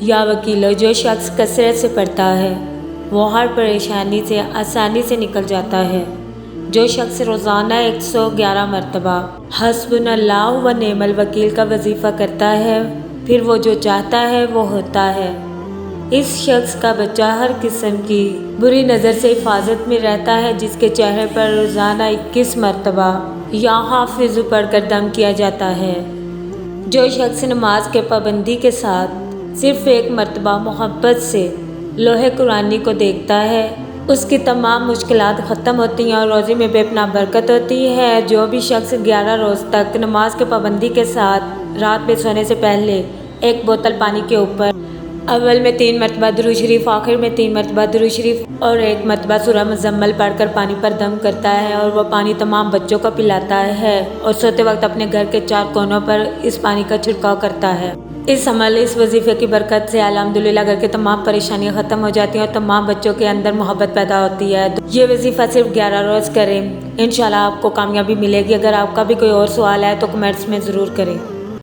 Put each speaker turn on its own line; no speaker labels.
یا وکیلو، جو شخص کثرت سے پڑھتا ہے وہ ہر پریشانی سے آسانی سے نکل جاتا ہے۔ جو شخص روزانہ 111 مرتبہ حسبنا اللہ و نعم الوکیل کا وظیفہ کرتا ہے، پھر وہ جو چاہتا ہے وہ ہوتا ہے۔ اس شخص کا بچہ ہر قسم کی بری نظر سے حفاظت میں رہتا ہے، جس کے چہرے پر روزانہ 21 مرتبہ یا حافظ پڑھ کر دم کیا جاتا ہے۔ جو شخص نماز کے پابندی کے ساتھ صرف ایک مرتبہ محبت سے لوح قرآنی کو دیکھتا ہے، اس کی تمام مشکلات ختم ہوتی ہیں اور روزے میں بے پناہ برکت ہوتی ہے۔ جو بھی شخص 11 روز تک نماز کے پابندی کے ساتھ رات میں سونے سے پہلے ایک بوتل پانی کے اوپر اول میں 3 مرتبہ درود شریف، آخر میں 3 مرتبہ درود شریف اور 1 مرتبہ سورہ مزمل پڑھ کر پانی پر دم کرتا ہے اور وہ پانی تمام بچوں کو پلاتا ہے اور سوتے وقت اپنے گھر کے 4 کونوں پر اس پانی کا چھڑکاؤ کرتا ہے، اس عمل، اس وظیفے کی برکت سے الحمدللہ گھر کے تمام پریشانیاں ختم ہو جاتی ہیں اور تمام بچوں کے اندر محبت پیدا ہوتی ہے۔ یہ وظیفہ صرف 11 روز کریں، انشاءاللہ آپ کو کامیابی ملے گی۔ اگر آپ کا بھی کوئی اور سوال ہے تو کمنٹس میں ضرور کریں۔